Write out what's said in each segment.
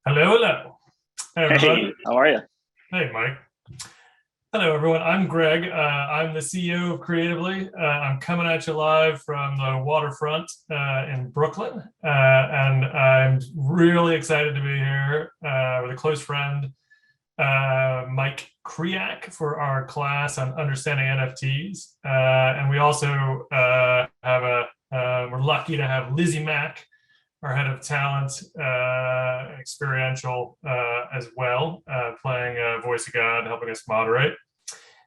Hello, hello. Hey, everybody. Hey, how are you? Hey, Mike. Hello, everyone. I'm Greg. I'm the CEO of Creatively. I'm coming at you live from the waterfront in Brooklyn. And I'm really excited to be here with a close friend, Mike Kriak, for our class on understanding NFTs. And we also we're lucky to have Lizzie Mack, our head of talent, experiential as well, playing Voice of God, helping us moderate.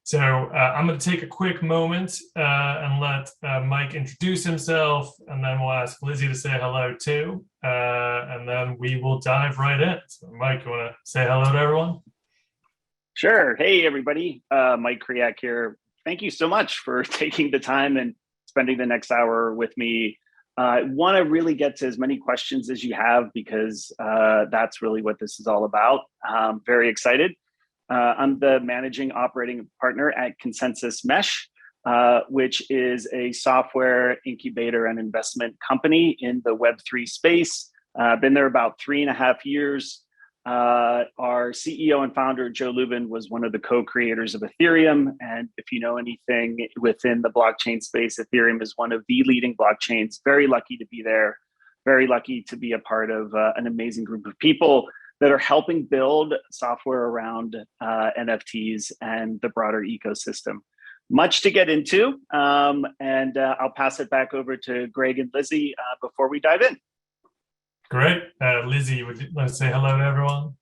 So I'm going to take a quick moment and let Mike introduce himself, and then we'll ask Lizzie to say hello too, and then we will dive right in. So Mike, you want to say hello to everyone? Sure. Hey, everybody. Mike Kriak here. Thank you so much for taking the time and spending the next hour with me. I want to really get to as many questions as you have because that's really what this is all about. I'm very excited. I'm the managing operating partner at ConsenSys Mesh, which is a software incubator and investment company in the Web3 space. I've been there about 3.5 years. Our CEO and founder, Joe Lubin, was one of the co-creators of Ethereum. And if you know anything within the blockchain space, Ethereum is one of the leading blockchains. Very lucky to be there. Very lucky to be a part of an amazing group of people that are helping build software around NFTs and the broader ecosystem. Much to get into. And I'll pass it back over to Greg and Lizzie before we dive in. Great. Lizzie, would you like to say hello to everyone?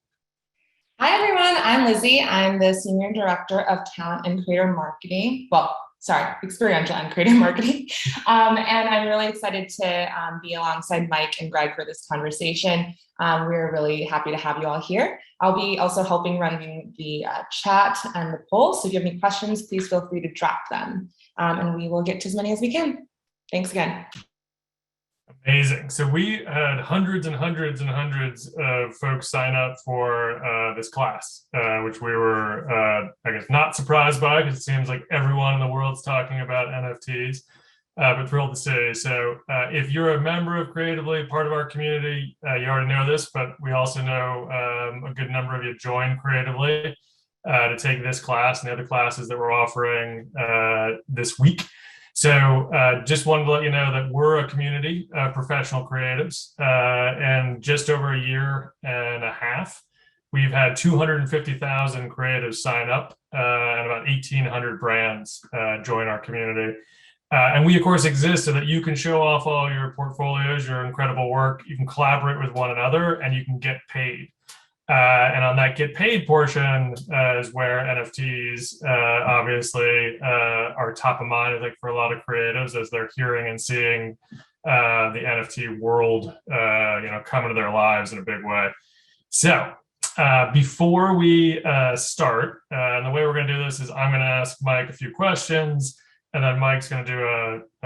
Hi, everyone. I'm Lizzie. I'm the Senior Director of Talent and Creator Marketing. Well, sorry, Experiential and Creator Marketing. And I'm really excited to be alongside Mike and Greg for this conversation. We're really happy to have you all here. I'll be also helping running the chat and the poll. So if you have any questions, please feel free to drop them. And we will get to as many as we can. Thanks again. Amazing. So we had hundreds and hundreds and hundreds of folks sign up for this class, which we were, I guess, not surprised by because it seems like everyone in the world's talking about NFTs, but thrilled to see. So if you're a member of Creatively, part of our community, you already know this, but we also know a good number of you joined Creatively to take this class and the other classes that we're offering this week. So just wanted to let you know that we're a community of professional creatives, and just over a year and a half, we've had 250,000 creatives sign up and about 1,800 brands join our community. And we, of course, exist so that you can show off all your portfolios, your incredible work, you can collaborate with one another, and you can get paid. And on that get paid portion is where NFTs obviously are top of mind, I think, for a lot of creatives as they're hearing and seeing the NFT world, come into their lives in a big way. So before we start, and the way we're going to do this is I'm going to ask Mike a few questions, and then Mike's going to do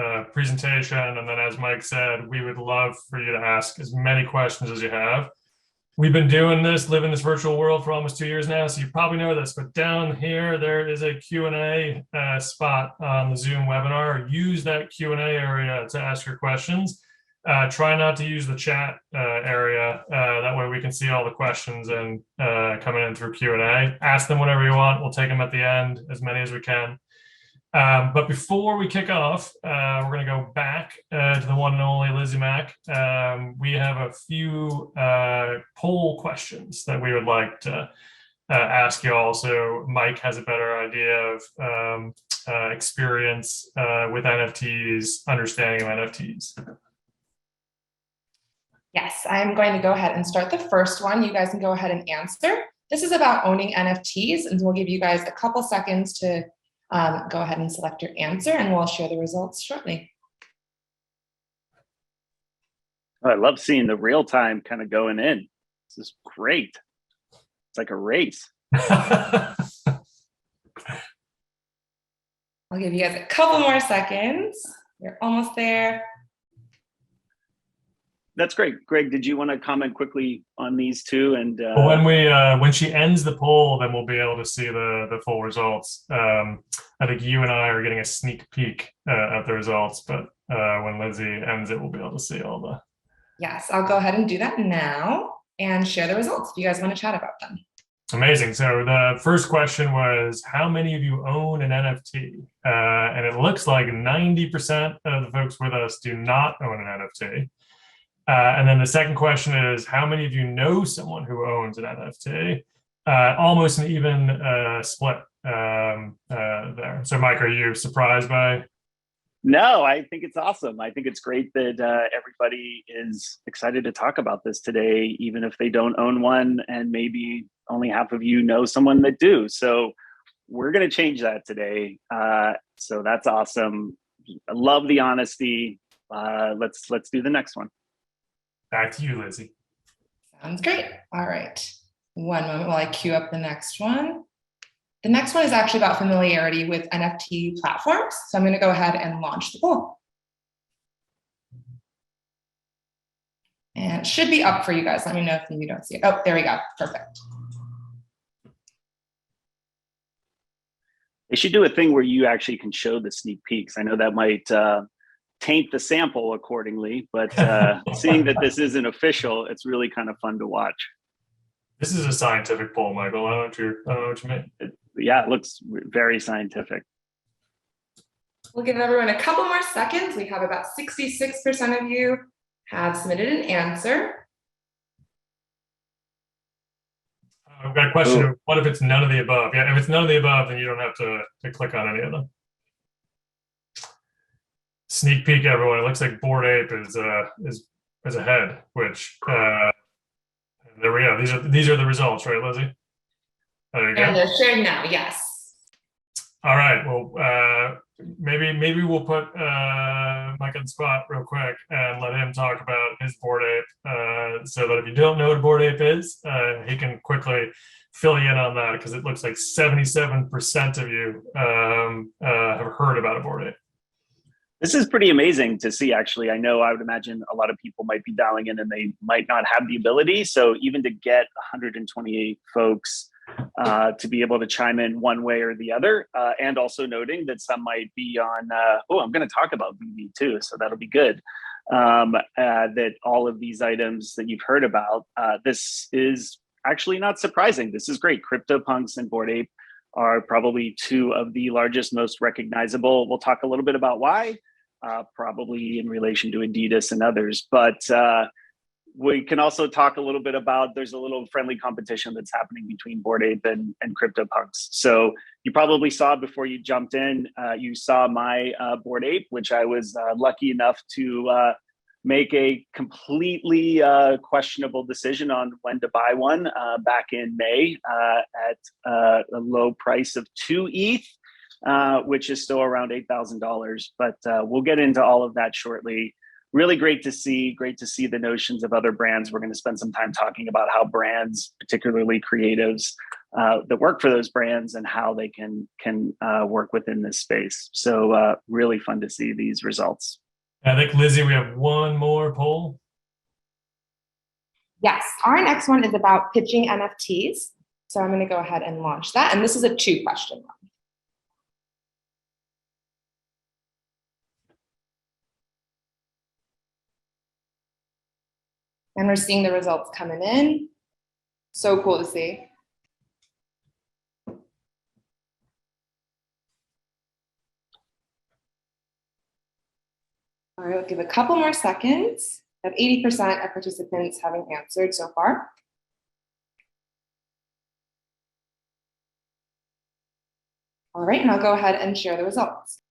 a presentation. And then, as Mike said, we would love for you to ask as many questions as you have. We've been doing this, living this virtual world for almost 2 years now, so you probably know this, but down here, there is a Q&A spot on the Zoom webinar. Use that Q&A area to ask your questions. Try not to use the chat area. That way we can see all the questions and coming in through Q&A. Ask them whatever you want. We'll take them at the end, as many as we can. But before we kick off, we're going to go back to the one and only Lizzie Mack. We have a few poll questions that we would like to ask you all, so Mike has a better idea of experience with NFTs, understanding of NFTs. Yes, I'm going to go ahead and start the first one. You guys can go ahead and answer. This is about owning NFTs, and we'll give you guys a couple seconds to go ahead and select your answer, and we'll share the results shortly. I love seeing the real time kind of going in. This is great. It's like a race. I'll give you guys a couple more seconds. You're almost there. That's great. Greg, did you want to comment quickly on these two? And when she ends the poll, then we'll be able to see the full results. I think you and I are getting a sneak peek at the results, but when Lizzie ends it, we'll be able to see all the. Yes, I'll go ahead and do that now. and share the results if you guys want to chat about them. Amazing. So the first question was, how many of you own an NFT? And it looks like 90% of the folks with us do not own an NFT. And then the second question is, how many of you know someone who owns an NFT? Almost an even split there. So Mike, are you surprised by? No, I think it's awesome. I think it's great that everybody is excited to talk about this today, even if they don't own one, and maybe only half of you know someone that do. So we're going to change that today. So that's awesome. I love the honesty. Let's do the next one. Back to you, Lizzie. Sounds great. All right. One moment while I queue up the next one. The next one is actually about familiarity with NFT platforms. So I'm going to go ahead and launch the poll. And it should be up for you guys. Let me know if you don't see it. Oh, there we go. Perfect. They should do a thing where you actually can show the sneak peeks. I know that might taint the sample accordingly, but seeing that this isn't official, it's really kind of fun to watch. This is a scientific poll, Michael. I don't know what you mean. Yeah, it looks very scientific. We'll give everyone a couple more seconds. We have about 66% of you have submitted an answer. I've got a question of what if it's none of the above? Yeah, if it's none of the above, then you don't have to click on any of them. Sneak peek, everyone. It looks like Bored Ape is ahead, which there we go. These are the results, right, Lizzie? There you go. And they're sharing now, yes. All right. Well, maybe we'll put Mike on the spot real quick and let him talk about his Bored Ape, so that if you don't know what a Bored Ape is, he can quickly fill you in on that, because it looks like 77% of you have heard about a Bored Ape. This is pretty amazing to see, actually. I know I would imagine a lot of people might be dialing in and they might not have the ability. So even to get 128 folks to be able to chime in one way or the other, and also noting that some might be on, I'm going to talk about BB too, so that'll be good. That all of these items that you've heard about, this is actually not surprising. This is great. CryptoPunks and Bored Ape are probably two of the largest, most recognizable. We'll talk a little bit about why, probably in relation to Adidas and others. But we can also talk a little bit about, there's a little friendly competition that's happening between Bored Ape and CryptoPunks. So you probably saw before you jumped in, you saw my Bored Ape, which I was lucky enough to make a completely questionable decision on when to buy one back in May at a low price of 2 ETH, which is still around $8,000. But we'll get into all of that shortly. Really great to see the notions of other brands. We're going to spend some time talking about how brands, particularly creatives that work for those brands, and how they can work within this space. So really fun to see these results. I think, Lizzie, we have one more poll. Yes, our next one is about pitching NFTs. So I'm going to go ahead and launch that. And this is a 2-question one. And we're seeing the results coming in. So cool to see. All right, we'll give a couple more seconds. We have 80% of participants having answered so far. All right, and I'll go ahead and share the results.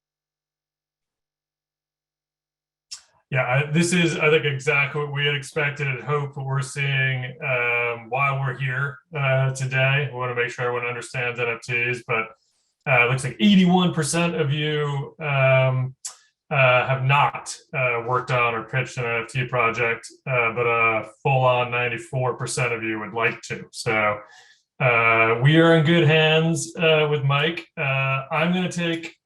Yeah, this is, I think, exactly what we had expected and hoped. What we're seeing while we're here today. We want to make sure everyone understands NFTs, but it looks like 81% of you have not worked on or pitched an NFT project, but a full-on 94% of you would like to. So we are in good hands with Mike. I'm going to take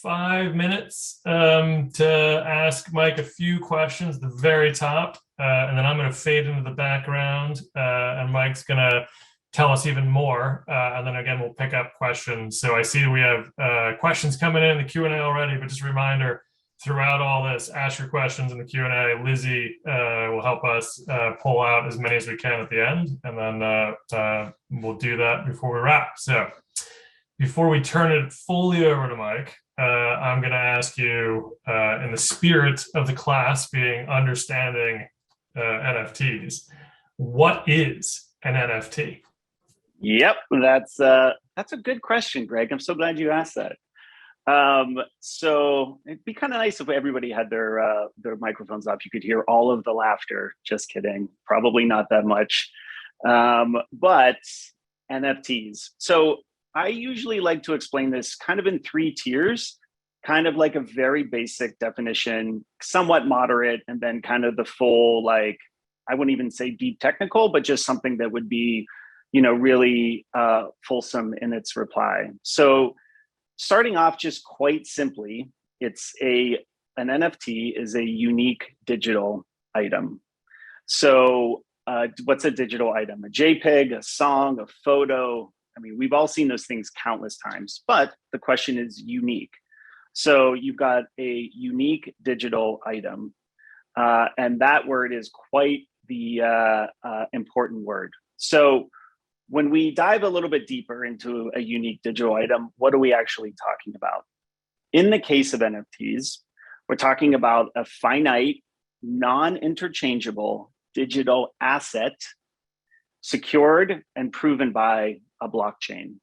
5 minutes to ask Mike a few questions at the very top, and then I'm going to fade into the background, and Mike's going to tell us even more, and then again we'll pick up questions. So I see we have questions coming in the Q&A already, but just a reminder, throughout all this, ask your questions in the Q&A. Lizzie will help us pull out as many as we can at the end, and then we'll do that before we wrap. So before we turn it fully over to Mike, I'm going to ask you, in the spirit of the class being understanding NFTs, what is an NFT? Yep, that's a good question, Greg. I'm so glad you asked that. So it'd be kind of nice if everybody had their microphones off. You could hear all of the laughter. Just kidding. Probably not that much. But NFTs. So I usually like to explain this kind of in 3 tiers, kind of like a very basic definition, somewhat moderate, and then kind of the full, like, I wouldn't even say deep technical, but just something that would be, really fulsome in its reply. So starting off just quite simply, an NFT is a unique digital item. So what's a digital item? A JPEG, a song, a photo. I mean, we've all seen those things countless times, but the question is unique. So you've got a unique digital item, and that word is quite the important word. So when we dive a little bit deeper into a unique digital item, what are we actually talking about? In the case of NFTs, we're talking about a finite, non-interchangeable digital asset secured and proven by a blockchain.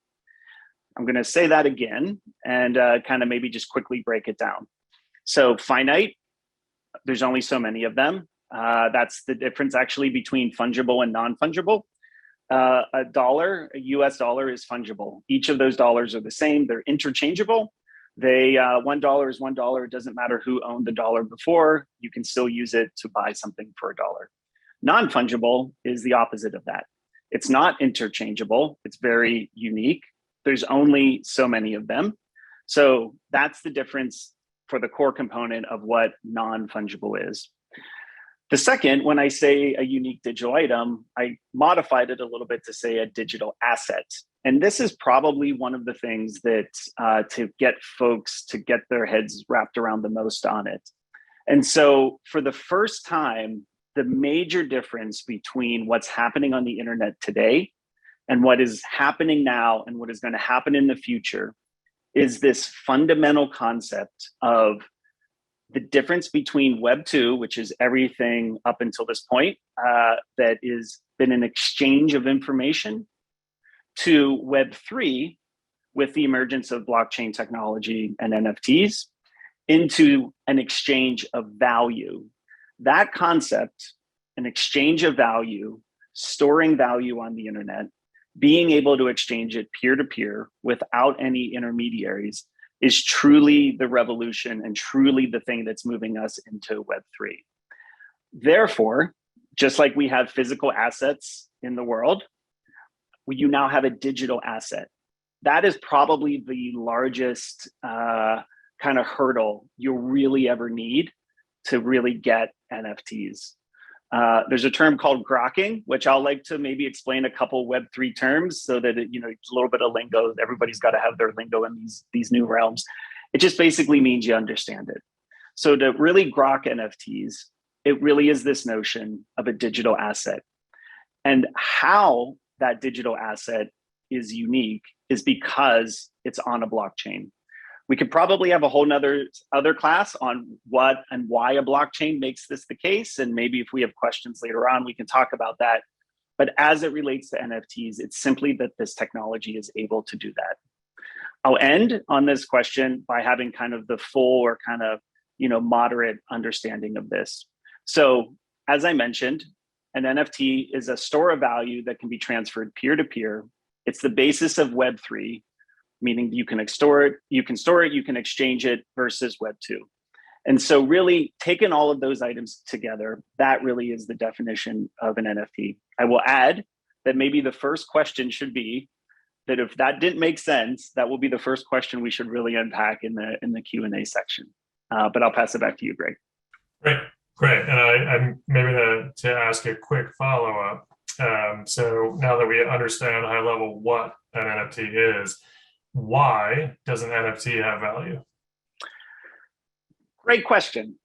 I'm going to say that again and kind of maybe just quickly break it down. So finite, there's only so many of them. That's the difference actually between fungible and non-fungible. A US dollar is fungible. Each of those dollars are the same. They're interchangeable. $1 is $1. It doesn't matter who owned the dollar before. You can still use it to buy something for $1. Non-fungible is the opposite of that. It's not interchangeable. It's very unique. There's only so many of them. So that's the difference for the core component of what non-fungible is. The second, when I say a unique digital item, I modified it a little bit to say a digital asset. And this is probably one of the things that to get folks to get their heads wrapped around the most on it. And so for the first time, the major difference between what's happening on the internet today and what is happening now and what is going to happen in the future is this fundamental concept of the difference between Web 2, which is everything up until this point that is been an exchange of information, to Web 3 with the emergence of blockchain technology and NFTs, into an exchange of value. That concept, an exchange of value, storing value on the internet, being able to exchange it peer-to-peer without any intermediaries, is truly the revolution and truly the thing that's moving us into Web 3. Therefore, just like we have physical assets in the world, you now have a digital asset. That is probably the largest kind of hurdle you'll really ever need to really get NFTs. There's a term called grokking, which I'll like to maybe explain a couple Web3 terms so that it's a little bit of lingo. Everybody's got to have their lingo in these new realms. It just basically means you understand it. So to really grok NFTs, it really is this notion of a digital asset. And how that digital asset is unique is because it's on a blockchain. We could probably have a whole other class on what and why a blockchain makes this the case. And maybe if we have questions later on, we can talk about that. But as it relates to NFTs, it's simply that this technology is able to do that. I'll end on this question by having kind of the full or kind of, moderate understanding of this. So as I mentioned, an NFT is a store of value that can be transferred peer-to-peer. It's the basis of Web3, meaning you can store it, you can exchange it, versus Web 2. And so really taking all of those items together, that really is the definition of an NFT. I will add that maybe the first question should be that if that didn't make sense, that will be the first question we should really unpack in the Q&A section. But I'll pass it back to you, Greg. Great. And I maybe to ask a quick follow-up. So now that we understand high level what an NFT is, why does an NFT have value? Great question.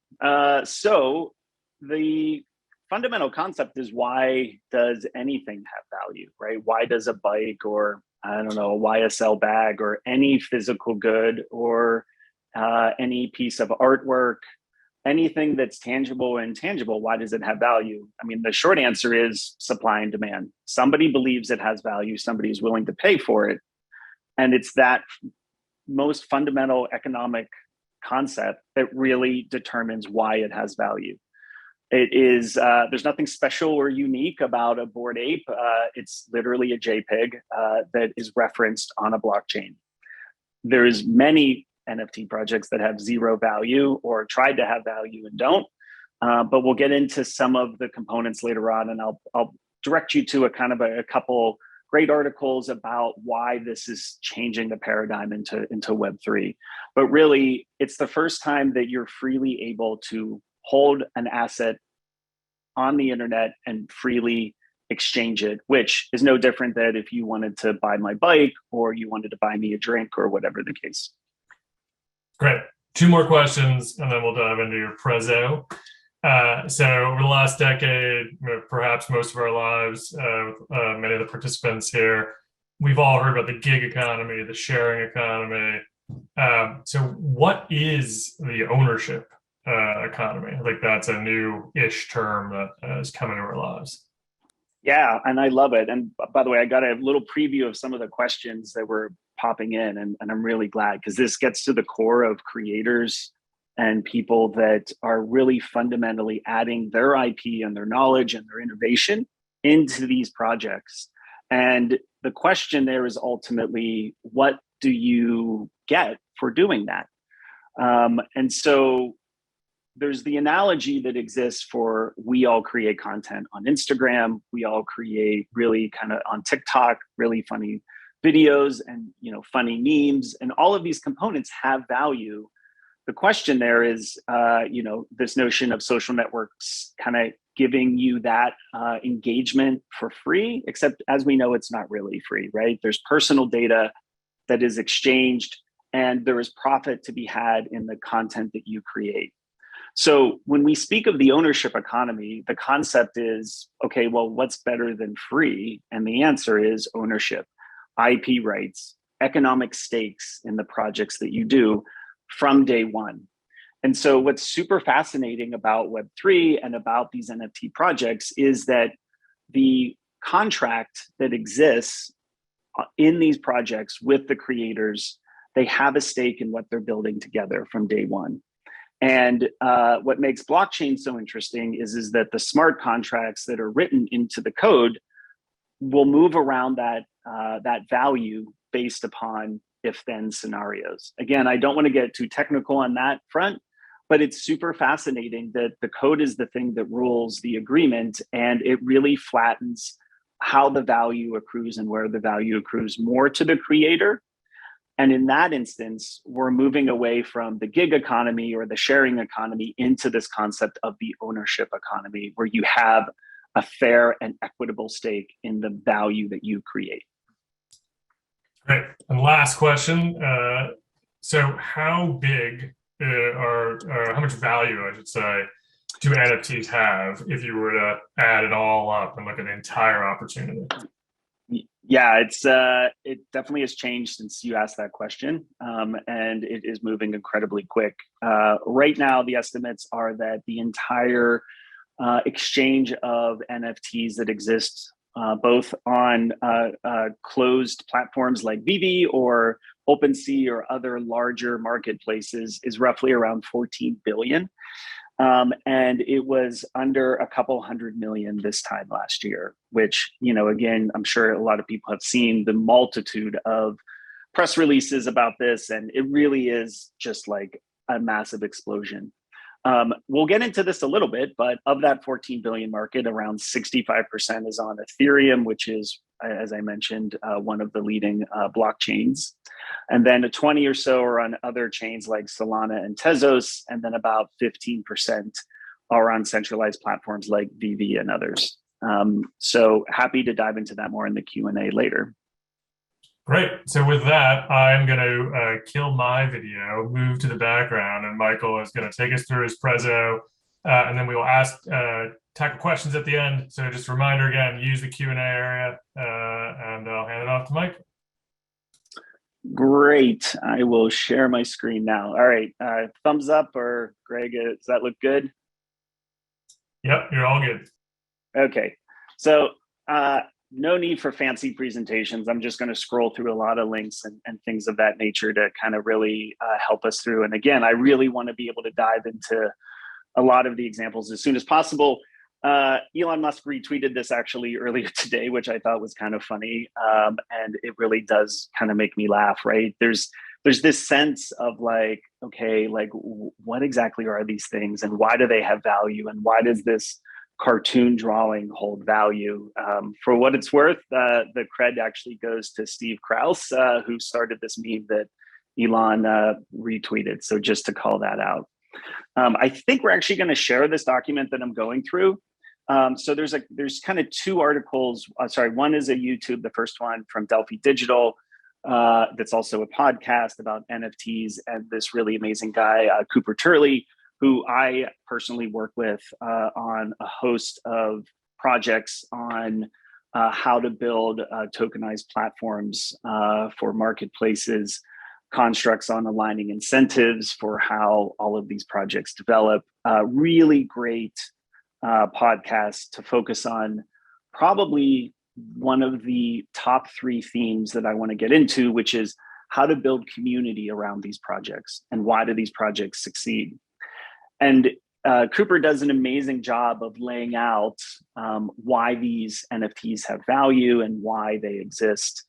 So the fundamental concept is, why does anything have value, right? Why does a bike, or I don't know, a YSL bag, or any physical good, or any piece of artwork, anything that's tangible and intangible, why does it have value? I mean, the short answer is supply and demand. Somebody believes it has value, somebody is willing to pay for it. And it's that most fundamental economic concept that really determines why it has value. It is, there's nothing special or unique about a Bored Ape. It's literally a JPEG that is referenced on a blockchain. There's many NFT projects that have zero value or tried to have value and don't. But we'll get into some of the components later on, and I'll direct you to a kind of a couple great articles about why this is changing the paradigm into Web3. But really, it's the first time that you're freely able to hold an asset on the internet and freely exchange it, which is no different than if you wanted to buy my bike or you wanted to buy me a drink or whatever the case. Great. Two more questions, and then we'll dive into your prezzo. So over the last decade, perhaps most of our lives, many of the participants here, we've all heard about the gig economy, the sharing economy. So what is the ownership economy? I think that's a new-ish term that has come into our lives. Yeah, and I love it. And by the way, I got a little preview of some of the questions that were popping in, and I'm really glad, because this gets to the core of creators and people that are really fundamentally adding their IP and their knowledge and their innovation into these projects. And the question there is ultimately, what do you get for doing that? And so there's the analogy that exists for, we all create content on Instagram, we all create really kind of on TikTok, really funny videos and funny memes, and all of these components have value. The question there is, this notion of social networks kind of giving you that engagement for free, except as we know, it's not really free, right? There's personal data that is exchanged, and there is profit to be had in the content that you create. So when we speak of the ownership economy, the concept is, okay, well, what's better than free? And the answer is ownership, IP rights, economic stakes in the projects that you do from day one. And so what's super fascinating about Web3 and about these NFT projects is that the contract that exists in these projects with the creators, they have a stake in what they're building together from day one. And what makes blockchain so interesting is that the smart contracts that are written into the code will move around that value based upon if-then scenarios. Again, I don't want to get too technical on that front, but it's super fascinating that the code is the thing that rules the agreement, and it really flattens how the value accrues and where the value accrues more to the creator. And in that instance, we're moving away from the gig economy or the sharing economy into this concept of the ownership economy, where you have a fair and equitable stake in the value that you create. Great. And last question. So how big or how much value, I should say, do NFTs have if you were to add it all up and look at the entire opportunity? Yeah, it definitely has changed since you asked that question, and it is moving incredibly quick. Right now, the estimates are that the entire exchange of NFTs that exist both on closed platforms like Vivi or OpenSea or other larger marketplaces is roughly around 14 billion. And it was under a couple 100 million this time last year, which, again, I'm sure a lot of people have seen the multitude of press releases about this, and it really is just like a massive explosion. We'll get into this a little bit, but of that 14 billion market, around 65% is on Ethereum, which is, as I mentioned, one of the leading blockchains. And then 20 or so are on other chains like Solana and Tezos, and then about 15% are on centralized platforms like Vivi and others. So happy to dive into that more in the Q&A later. Great. So with that, I'm going to kill my video, move to the background, and Michael is going to take us through his prezzo, and then we will ask tackle questions at the end. So just a reminder again, use the Q&A area, and I'll hand it off to Michael. Great. I will share my screen now. All right. Thumbs up, or Greg, does that look good? Yep, you're all good. Okay. So no need for fancy presentations. I'm just going to scroll through a lot of links and things of that nature to kind of really help us through. And again, I really want to be able to dive into a lot of the examples as soon as possible. Elon Musk retweeted this actually earlier today, which I thought was kind of funny. And it really does kind of make me laugh, right? There's this sense of like, okay, like what exactly are these things and why do they have value? And why does this cartoon drawing hold value? For what it's worth, the cred actually goes to Steve Krause, who started this meme that Elon retweeted. So just to call that out. I think we're actually going to share this document that I'm going through. So there's kind of two articles. One is a YouTube, the first one from Delphi Digital, that's also a podcast about NFTs, and this really amazing guy, Cooper Turley, who I personally work with on a host of projects on how to build tokenized platforms for marketplaces, constructs on aligning incentives for how all of these projects develop. Really great podcast to focus on probably one of the top 3 themes that I want to get into, which is how to build community around these projects and why do these projects succeed. And Cooper does an amazing job of laying out why these NFTs have value and why they exist,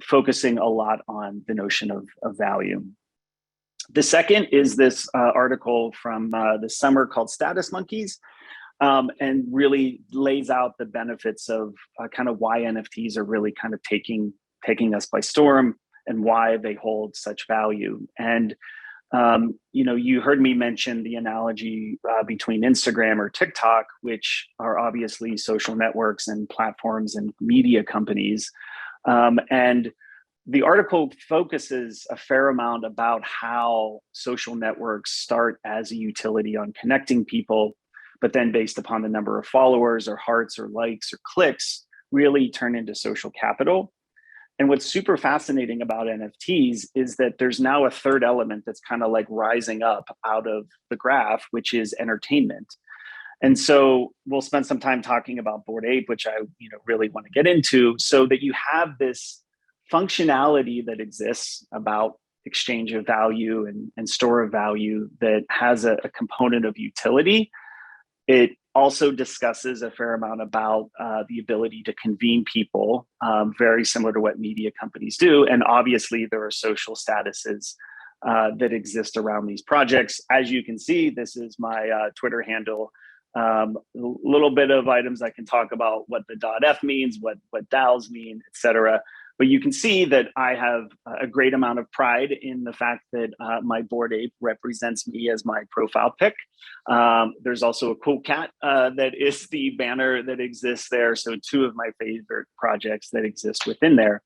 focusing a lot on the notion of value. The second is this article from the summer called Status Monkeys, and really lays out the benefits of kind of why NFTs are really kind of taking us by storm and why they hold such value. And you heard me mention the analogy between Instagram or TikTok, which are obviously social networks and platforms and media companies. And the article focuses a fair amount about how social networks start as a utility on connecting people, but then based upon the number of followers or hearts or likes or clicks, really turn into social capital. And what's super fascinating about NFTs is that there's now a third element that's kind of like rising up out of the graph, which is entertainment. And so we'll spend some time talking about Bored Ape, which I really want to get into, so that you have this functionality that exists about exchange of value and store of value that has a component of utility. It also discusses a fair amount about the ability to convene people, very similar to what media companies do. And obviously, there are social statuses that exist around these projects. As you can see, this is my Twitter handle. A little bit of items I can talk about what the .f means, what DAOs mean, et cetera. But you can see that I have a great amount of pride in the fact that my Bored Ape represents me as my profile pic. There's also a cool cat that is the banner that exists there. So 2 of my favorite projects that exist within there.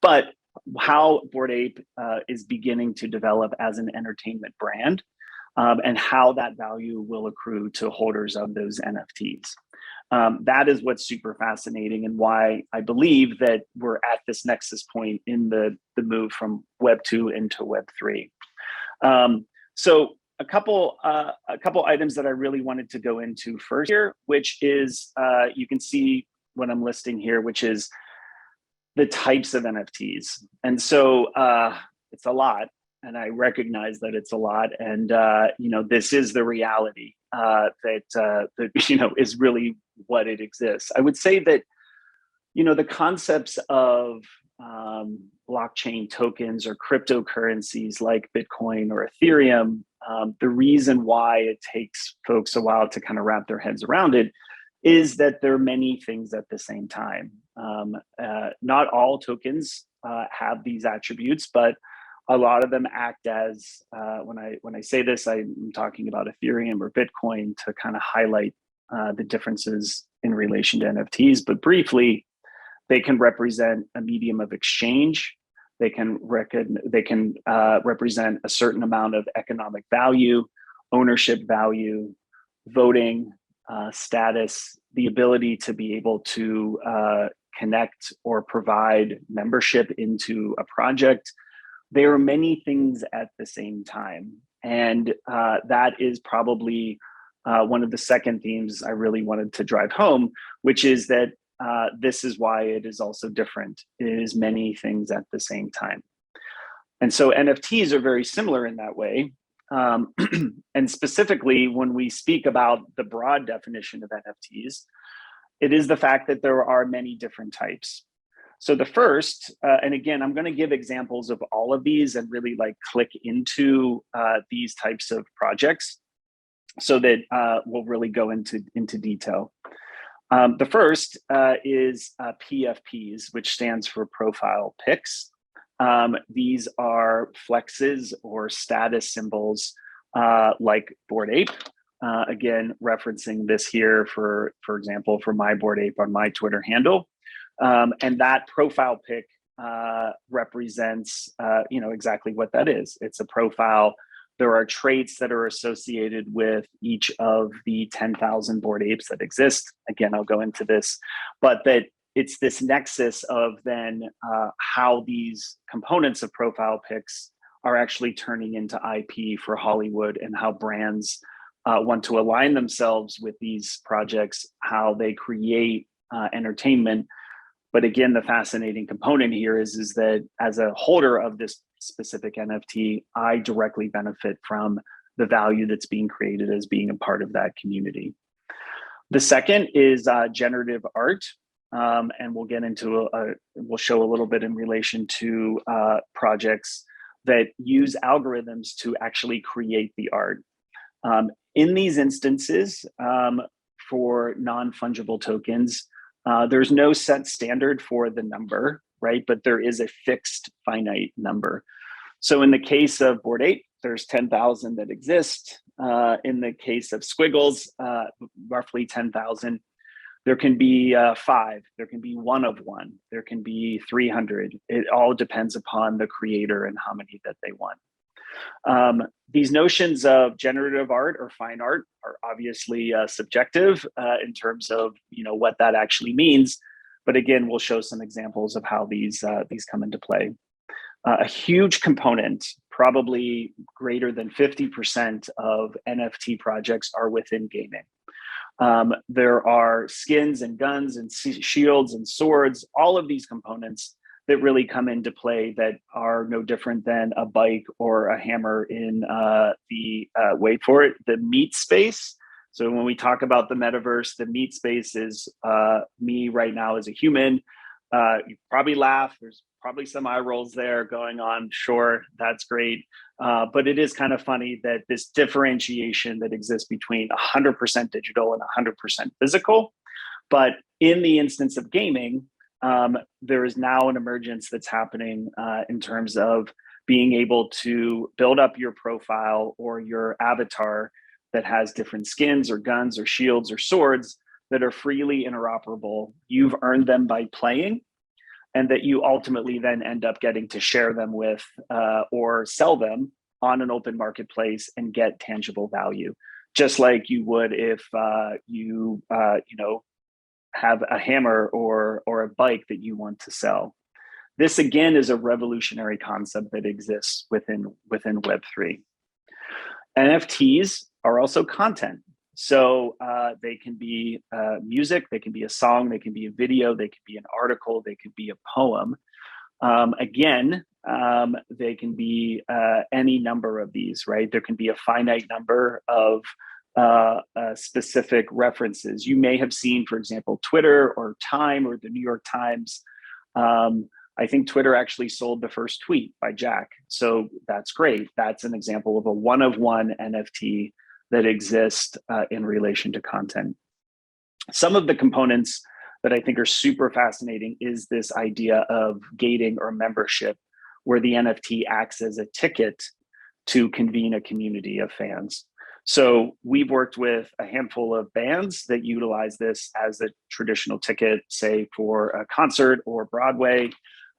But how Bored Ape is beginning to develop as an entertainment brand, and how that value will accrue to holders of those NFTs. That is what's super fascinating and why I believe that we're at this nexus point in the move from Web 2 into Web 3. So a couple items that I really wanted to go into first here, which is you can see what I'm listing here, which is the types of NFTs. And so it's a lot. And I recognize that it's a lot, and this is the reality that is really what it exists. I would say that the concepts of blockchain tokens or cryptocurrencies like Bitcoin or Ethereum, the reason why it takes folks a while to kind of wrap their heads around it is that there are many things at the same time. Not all tokens have these attributes, but a lot of them act as, when I say this, I'm talking about Ethereum or Bitcoin to kind of highlight the differences in relation to NFTs. But briefly, they can represent a medium of exchange They can represent a certain amount of economic value, ownership value, voting status, the ability to be able to connect or provide membership into a project. There are many things at the same time. And that is probably one of the second themes I really wanted to drive home, which is that this is why it is also different. It is many things at the same time. And so NFTs are very similar in that way. And specifically, when we speak about the broad definition of NFTs, it is the fact that there are many different types. So the first, and again, I'm going to give examples of all of these and really like click into these types of projects so that we'll really go into detail. The first is PFPs, which stands for profile pics. These are flexes or status symbols like Bored Ape. Again, referencing this here for example, for my Bored Ape on my Twitter handle. And that profile pic represents, exactly what that is. It's a profile. There are traits that are associated with each of the 10,000 Bored Apes that exist. Again, I'll go into this, but that it's this nexus of then how these components of profile pics are actually turning into IP for Hollywood and how brands want to align themselves with these projects, how they create entertainment. But again, the fascinating component here is that as a holder of this specific NFT, I directly benefit from the value that's being created as being a part of that community. The second is generative art. And we'll get into, we'll show a little bit in relation to projects that use algorithms to actually create the art. In these instances, for non-fungible tokens, there's no set standard for the number, right? But there is a fixed finite number. So in the case of Bored Ape, there's 10,000 that exist. In the case of Squiggles, roughly 10,000. There can be 5, there can be 1 of 1, there can be 300. It all depends upon the creator and how many that they want. These notions of generative art or fine art are obviously subjective in terms of what that actually means. But again, we'll show some examples of how these come into play. A huge component, probably greater than 50% of NFT projects are within gaming. There are skins and guns and shields and swords, all of these components that really come into play that are no different than a bike or a hammer in wait for it, the meat space. So when we talk about the metaverse, the meat space is me right now as a human. You probably laugh. There's probably some eye rolls there going on. Sure, that's great. But it is kind of funny that this differentiation that exists between 100% digital and 100% physical. But in the instance of gaming, there is now an emergence that's happening in terms of being able to build up your profile or your avatar that has different skins or guns or shields or swords that are freely interoperable. You've earned them by playing, and that you ultimately then end up getting to share them with or sell them on an open marketplace and get tangible value, just like you would if you have a hammer or a bike that you want to sell. This again is a revolutionary concept that exists within Web3. NFTs are also content. So they can be music, they can be a song, they can be a video, they can be an article, they could be a poem. Again, they can be any number of these, right? There can be a finite number of specific references. You may have seen, for example, Twitter or Time or the New York Times. I think Twitter actually sold the first tweet by Jack. So that's great. That's an example of a one-of-one NFT that exists in relation to content. Some of the components that I think are super fascinating is this idea of gating or membership, where the NFT acts as a ticket to convene a community of fans. So we've worked with a handful of bands that utilize this as a traditional ticket, say for a concert or Broadway.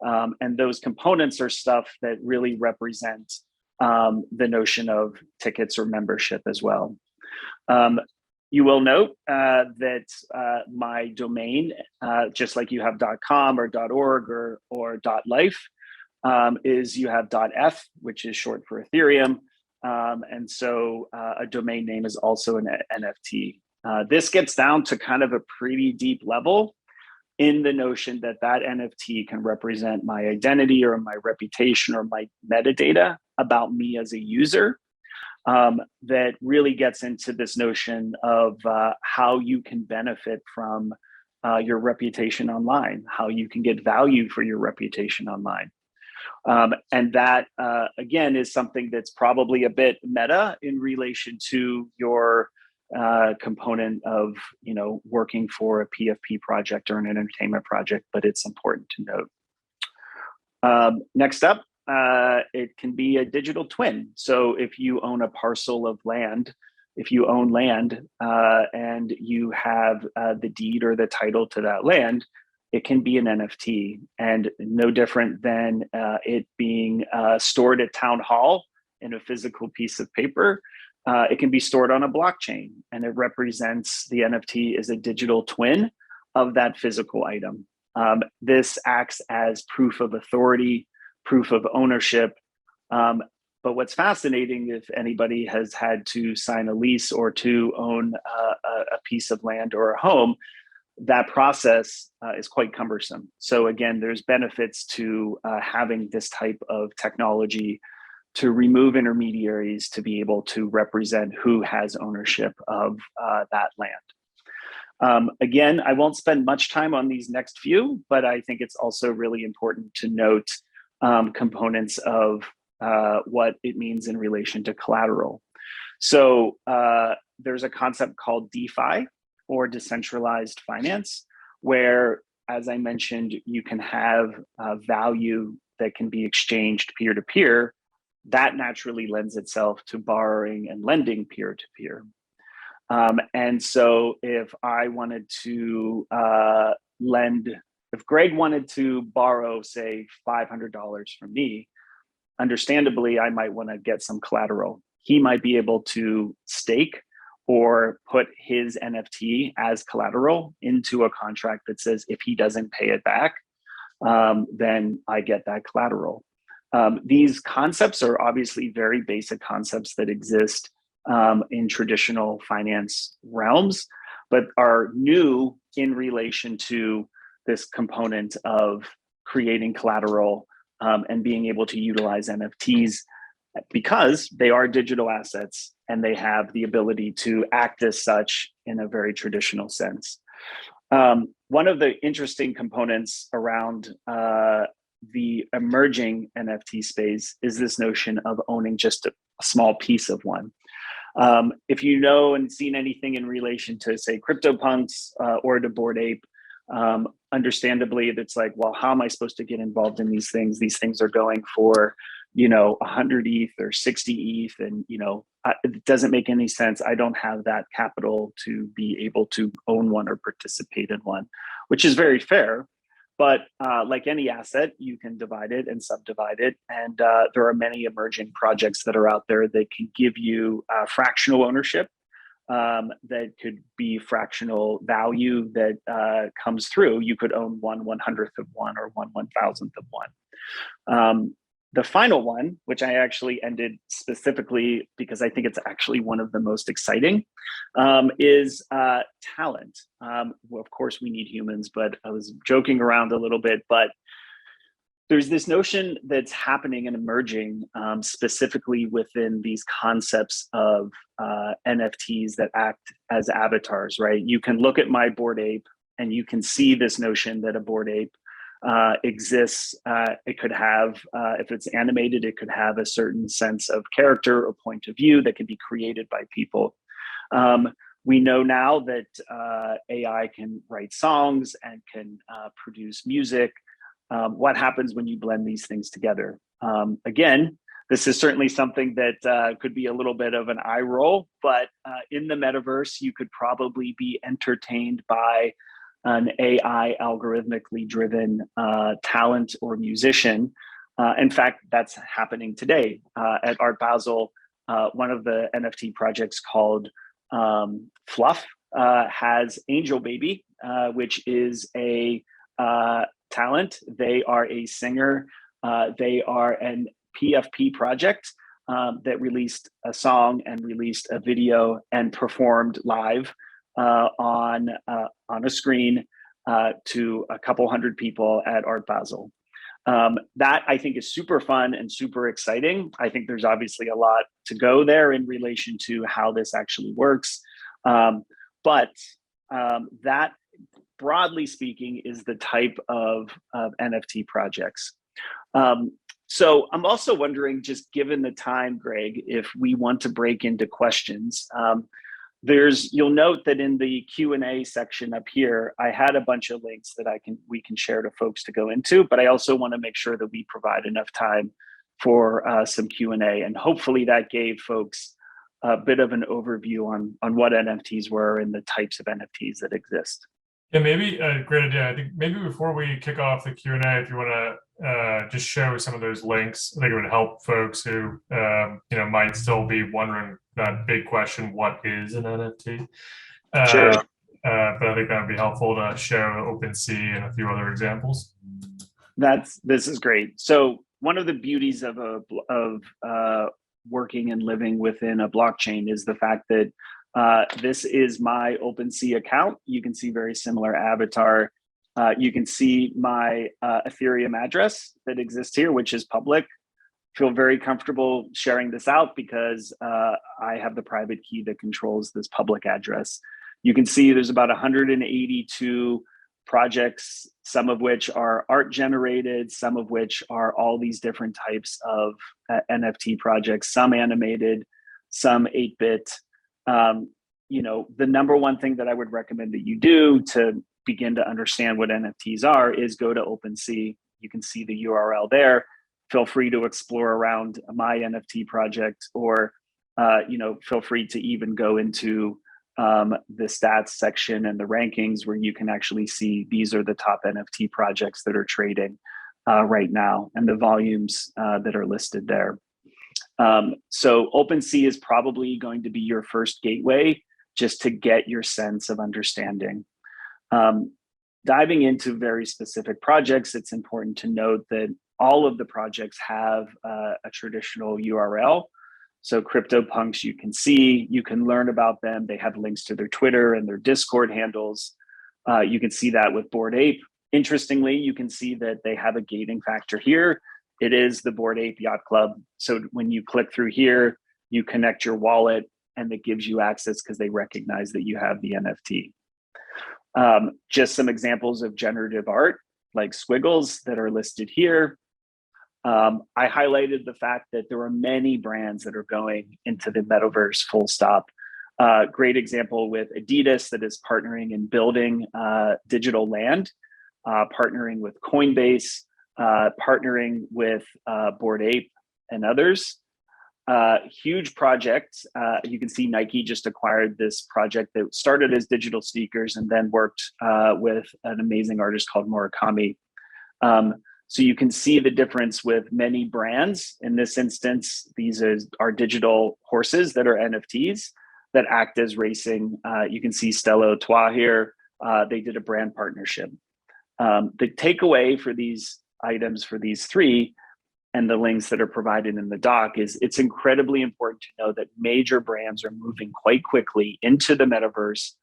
And those components are stuff that really represent the notion of tickets or membership as well. You will note that my domain, just like you have .com or .org or .life, is you have .f, which is short for Ethereum. And so a domain name is also an NFT. This gets down to kind of a pretty deep level in the notion that that NFT can represent my identity or my reputation or my metadata about me as a user. That really gets into this notion of how you can benefit from your reputation online, how you can get value for your reputation online. And that, again, is something that's probably a bit meta in relation to your component of, working for a PFP project or an entertainment project, but it's important to note. Next up, it can be a digital twin. So if you own a parcel of land, if you own land and you have the deed or the title to that land, it can be an NFT, and no different than it being stored at town hall in a physical piece of paper. It can be stored on a blockchain, and it represents the NFT as a digital twin of that physical item. This acts as proof of authority, proof of ownership. But what's fascinating, if anybody has had to sign a lease or to own a piece of land or a home, that process is quite cumbersome. So again, there's benefits to having this type of technology to remove intermediaries to be able to represent who has ownership of that land. Again, I won't spend much time on these next few, but I think it's also really important to note components of what it means in relation to collateral. So there's a concept called DeFi, or decentralized finance, where, as I mentioned, you can have value that can be exchanged peer-to-peer. That naturally lends itself to borrowing and lending peer-to-peer. And so if I wanted to if Greg wanted to borrow, say, $500 from me, understandably, I might want to get some collateral. He might be able to stake or put his NFT as collateral into a contract that says if he doesn't pay it back, then I get that collateral. These concepts are obviously very basic concepts that exist in traditional finance realms, but are new in relation to this component of creating collateral and being able to utilize NFTs, because they are digital assets and they have the ability to act as such in a very traditional sense. One of the interesting components around the emerging NFT space is this notion of owning just a small piece of one. If you know and seen anything in relation to, say, CryptoPunks or to Bored Ape, understandably, it's like, well, how am I supposed to get involved in these things? These things are going for 100 ETH or 60 ETH, and it doesn't make any sense. I don't have that capital to be able to own one or participate in one, which is very fair. But like any asset, you can divide it and subdivide it, and there are many emerging projects that are out there that can give you fractional ownership. That could be fractional value that comes through. You could own 1/100th of one or 1/1000th of one. The final one, which I actually ended specifically because I think it's actually one of the most exciting, is talent. Well, of course, we need humans, but I was joking around a little bit, but there's this notion that's happening and emerging specifically within these concepts of NFTs that act as avatars, right? You can look at my Bored Ape and you can see this notion that a Bored Ape exists. It could have, if it's animated, it could have a certain sense of character or point of view that can be created by people. We know now that AI can write songs and can produce music. What happens when you blend these things together? Again, this is certainly something that could be a little bit of an eye roll, but in the metaverse, you could probably be entertained by an AI algorithmically driven talent or musician. In fact, that's happening today at Art Basel. One of the NFT projects called Fluff has Angel Baby, which is a talent. They are a singer. They are an PFP project that released a song and released a video and performed live on a screen to a couple hundred people at Art Basel. That I think is super fun and super exciting. I think there's obviously a lot to go there in relation to how this actually works. But that, broadly speaking, is the type of NFT projects. So I'm also wondering, just given the time, Greg, if we want to break into questions. You'll note that in the Q&A section up here, I had a bunch of links that we can share to folks to go into, but I also want to make sure that we provide enough time for some Q&A, and hopefully that gave folks a bit of an overview on what NFTs were and the types of NFTs that exist. Yeah, maybe a great idea. I think maybe before we kick off the Q&A, if you want to just show some of those links, I think it would help folks who might still be wondering that big question: what is an NFT? Sure. But I think that would be helpful to show OpenSea and a few other examples. This is great. So one of the beauties of working and living within a blockchain is the fact that this is my OpenSea account. You can see very similar avatar. You can see my Ethereum address that exists here, which is public. Feel very comfortable sharing this out because I have the private key that controls this public address. You can see there's about 182 projects, some of which are art generated, some of which are all these different types of NFT projects, some animated, some 8-bit. The number one thing that I would recommend that you do to begin to understand what NFTs are is go to OpenSea. You can see the URL there. Feel free to explore around my NFT project, or feel free to even go into the stats section and the rankings where you can actually see these are the top NFT projects that are trading right now and the volumes that are listed there. So OpenSea is probably going to be your first gateway just to get your sense of understanding. Diving into very specific projects, it's important to note that all of the projects have a traditional URL. So CryptoPunks, you can learn about them. They have links to their Twitter and their Discord handles. You can see that with Bored Ape. Interestingly, you can see that they have a gating factor here. It is the Bored Ape Yacht Club. So when you click through here, you connect your wallet and it gives you access because they recognize that you have the NFT. Just some examples of generative art like squiggles that are listed here. I highlighted the fact that there are many brands that are going into the metaverse full stop. Great example with Adidas that is partnering and building digital land, partnering with Coinbase, partnering with Bored Ape and others. Huge projects. You can see Nike just acquired this project that started as digital sneakers and then worked with an amazing artist called Murakami. So you can see the difference with many brands. In this instance, these are digital horses that are NFTs that act as racing. You can see Stella Artois here. They did a brand partnership. The takeaway for these items, for these three, and the links that are provided in the doc is it's incredibly important to know that major brands are moving quite quickly into the metaverse,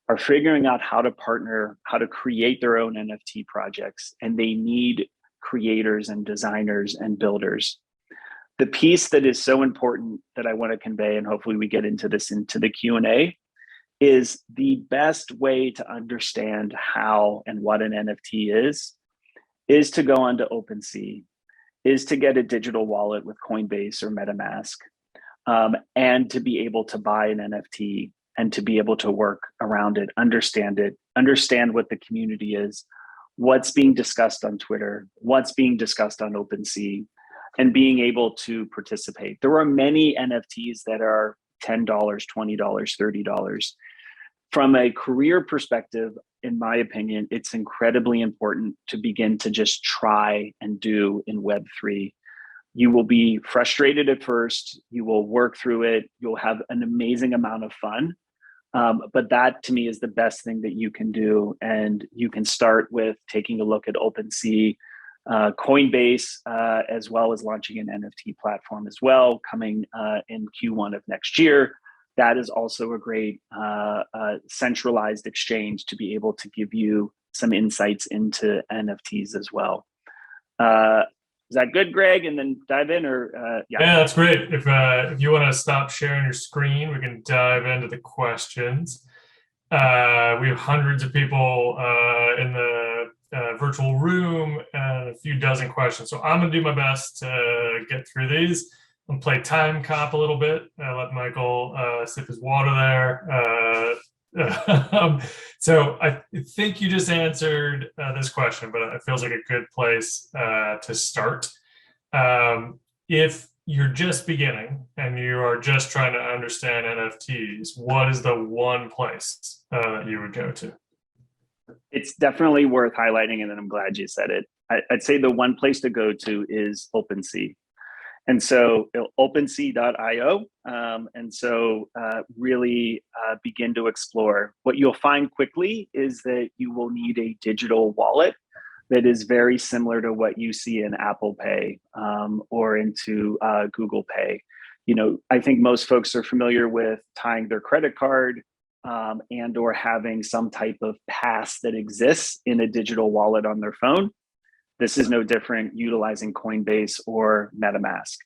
are figuring out how to partner, how to create their own NFT projects, and they need creators and designers and builders. The piece that is so important that I want to convey, and hopefully we get into this into the Q&A, is the best way to understand how and what an NFT is to go onto OpenSea, is to get a digital wallet with Coinbase or MetaMask, and to be able to buy an NFT and to be able to work around it, understand what the community is, what's being discussed on Twitter, what's being discussed on OpenSea, and being able to participate. There are many NFTs that are $10, $20, $30. From a career perspective, in my opinion, it's incredibly important to begin to just try and do in Web3. You will be frustrated at first, you will work through it, you'll have an amazing amount of fun. But that to me is the best thing that you can do. And you can start with taking a look at OpenSea, Coinbase, as well as launching an NFT platform as well, coming in Q1 of next year. That is also a great centralized exchange to be able to give you some insights into NFTs as well. Is that good, Greg? And then dive in, or yeah, that's great. If you want to stop sharing your screen, we can dive into the questions. We have hundreds of people in the virtual room and a few dozen questions. So I'm going to do my best to get through these and play time cop a little bit. Let Michael sip his water there. So I think you just answered this question, but it feels like a good place to start. If you're just beginning and you are just trying to understand NFTs, what is the one place that you would go to? It's definitely worth highlighting, and then I'm glad you said it. I'd say the one place to go to is OpenSea. And so OpenSea.io, and so really begin to explore. What you'll find quickly is that you will need a digital wallet that is very similar to what you see in Apple Pay or into Google Pay. You know, I think most folks are familiar with tying their credit card and or having some type of pass that exists in a digital wallet on their phone. This is no different utilizing Coinbase or MetaMask.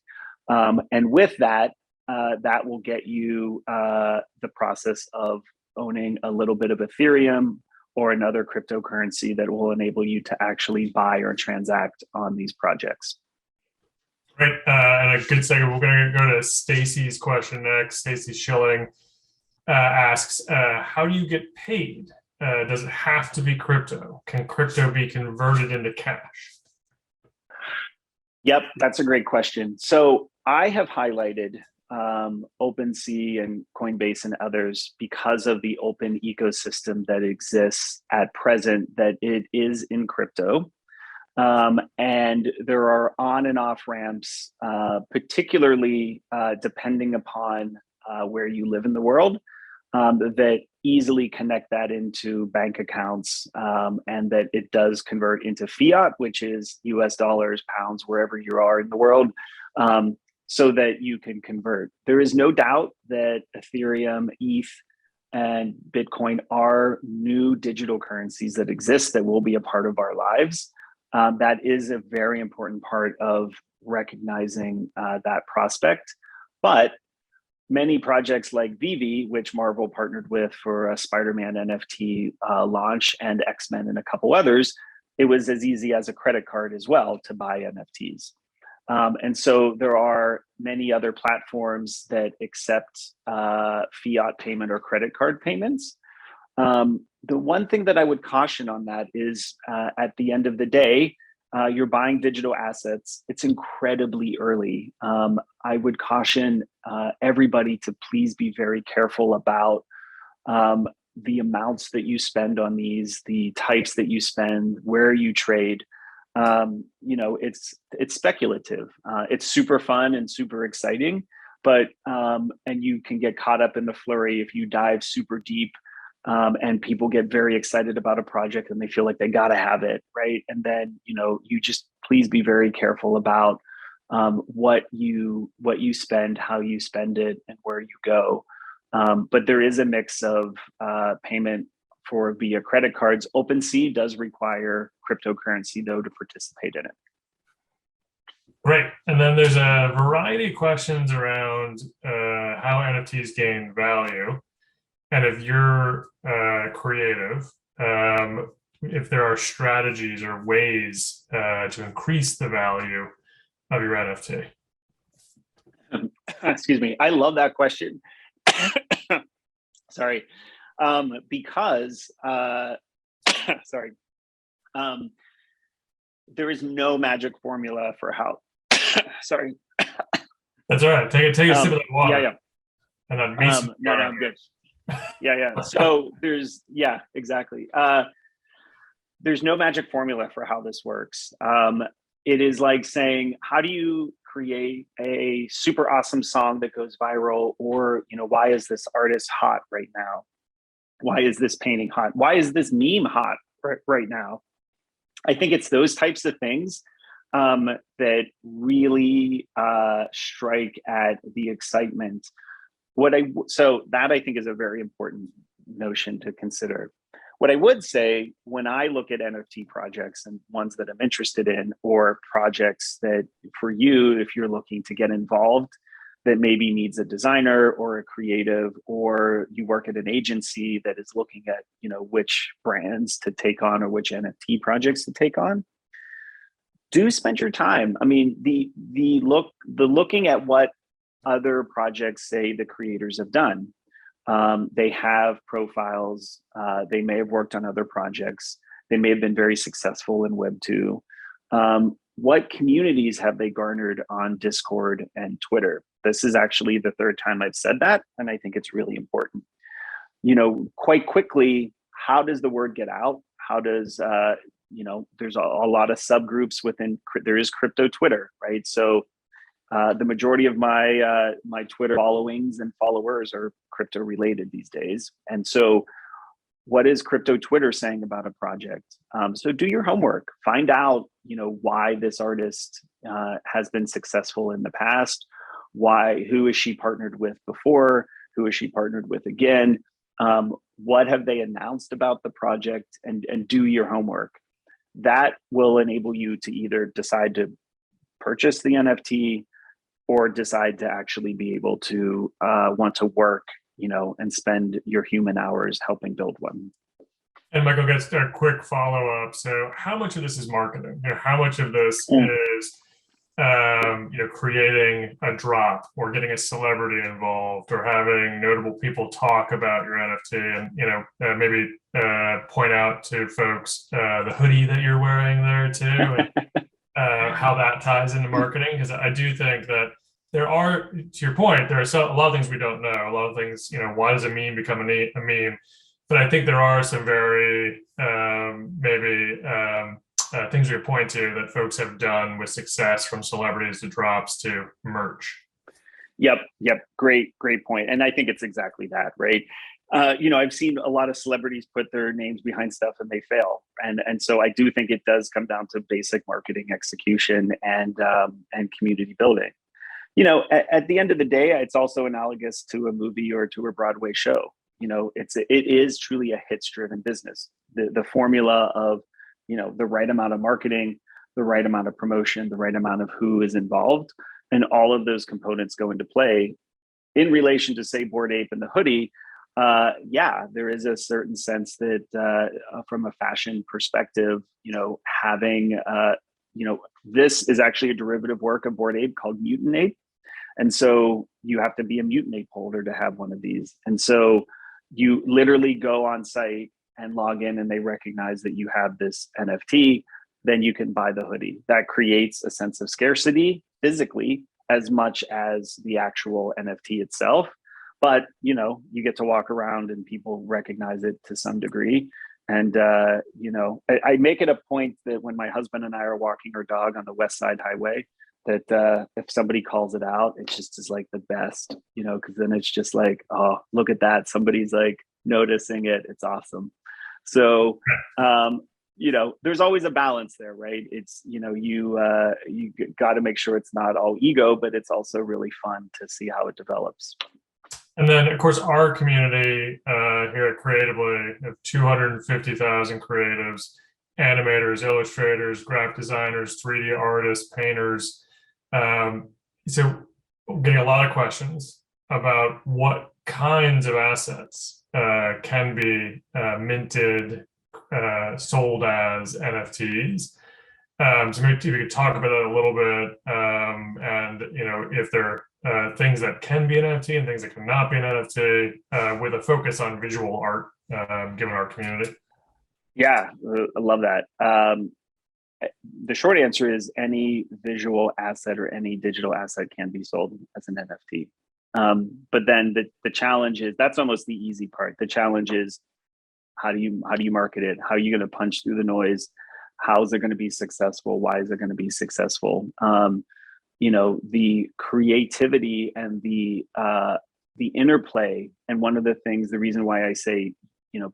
And with that, that will get you the process of owning a little bit of Ethereum or another cryptocurrency that will enable you to actually buy or transact on these projects. Great. And a good segue, we're going to go to Stacy's question next. Stacy Schilling asks, how do you get paid? Does it have to be crypto? Can crypto be converted into cash? Yep, that's a great question. So I have highlighted OpenSea and Coinbase and others because of the open ecosystem that exists at present, that it is in crypto. And there are on and off ramps, particularly depending upon where you live in the world, that easily connect that into bank accounts, and that it does convert into fiat, which is US dollars, pounds, wherever you are in the world, so that you can convert. There is no doubt that Ethereum, ETH, and Bitcoin are new digital currencies that exist that will be a part of our lives. That is a very important part of recognizing that prospect. But many projects like Vivi, which Marvel partnered with for a Spider-Man NFT launch, and X-Men and a couple others, it was as easy as a credit card as well to buy NFTs. And so there are many other platforms that accept fiat payment or credit card payments. The one thing that I would caution on that is at the end of the day, you're buying digital assets. It's incredibly early. I would caution everybody to please be very careful about the amounts that you spend on these, the types that you spend, where you trade. You know, it's speculative. It's super fun and super exciting, but and you can get caught up in the flurry if you dive super deep. And people get very excited about a project and they feel like they got to have it, right? And then, you know, you just please be very careful about what you spend, how you spend it, and where you go. But there is a mix of payment for via credit cards. OpenSea does require cryptocurrency though to participate in it. Great. And then there's a variety of questions around how NFTs gain value. And if you're creative, if there are strategies or ways to increase the value of your NFT. Excuse me. I love that question. Sorry. Because, sorry, there is no magic formula for how, sorry. That's all right. Take a sip of that water. Yeah. And then no, I'm good. Yeah. So exactly. There's no magic formula for how this works. It is like saying, how do you create a super awesome song that goes viral? Or, why is this artist hot right now? Why is this painting hot? Why is this meme hot right now? I think it's those types of things that really strike at the excitement. So that I think is a very important notion to consider. What I would say when I look at NFT projects and ones that I'm interested in, or projects that for you, if you're looking to get involved, that maybe needs a designer or a creative, or you work at an agency that is looking at, which brands to take on or which NFT projects to take on, do spend your time. I mean, the looking at what other projects say the creators have done. They have profiles. They may have worked on other projects. They may have been very successful in Web 2. What communities have they garnered on Discord and Twitter? This is actually the third time I've said that, and I think it's really important. Quite quickly, how does the word get out? How does, there's a lot of subgroups within, there is crypto Twitter, right? So the majority of my Twitter followings and followers are crypto related these days. And so what is crypto Twitter saying about a project? So do your homework, find out, why this artist has been successful in the past, who is she partnered with before, who is she partnered with again, what have they announced about the project, and do your homework. That will enable you to either decide to purchase the NFT or decide to actually be able to want to work, and spend your human hours helping build one. And Michael gets a quick follow-up. So how much of this is marketing? How much of this is, creating a drop or getting a celebrity involved or having notable people talk about your NFT and, maybe point out to folks the hoodie that you're wearing there too, and how that ties into marketing? Because I do think that there are, to your point, there are a lot of things we don't know. A lot of things, why does a meme become a meme? But I think there are some very things we point to that folks have done with success, from celebrities to drops to merch. Yep. Great point. And I think it's exactly that, right? I've seen a lot of celebrities put their names behind stuff and they fail. And so I do think it does come down to basic marketing execution and community building. At the end of the day, it's also analogous to a movie or to a Broadway show. It is truly a hits-driven business. The formula of, the right amount of marketing, the right amount of promotion, the right amount of who is involved, and all of those components go into play in relation to, say, Bored Ape and the hoodie. There is a certain sense that from a fashion perspective, having, this is actually a derivative work of Bored Ape called Mutant Ape. And so you have to be a Mutant Ape holder to have one of these. And so you literally go on site and log in and they recognize that you have this NFT, then you can buy the hoodie. That creates a sense of scarcity physically as much as the actual NFT itself. But, you get to walk around and people recognize it to some degree. And, I make it a point that when my husband and I are walking our dog on the West Side Highway, that if somebody calls it out, it just is like the best, because then it's just like, oh, look at that. Somebody's like noticing it. It's awesome. So, there's always a balance there, right? It's, you got to make sure it's not all ego, but it's also really fun to see how it develops. And then, of course, our community here at Creatively of 250,000 creatives, animators, illustrators, graphic designers, 3D artists, painters. So I'm getting a lot of questions about what kinds of assets can be minted, sold as NFTs. So maybe if you could talk about that a little bit, and if there are things that can be an NFT and things that cannot be an NFT, with a focus on visual art, given our community. Yeah, I love that. The short answer is any visual asset or any digital asset can be sold as an NFT. But then the challenge is, that's almost the easy part. The challenge is, how do you market it? How are you going to punch through the noise? How is it going to be successful? Why is it going to be successful? The creativity and the interplay. And one of the things, the reason why I say,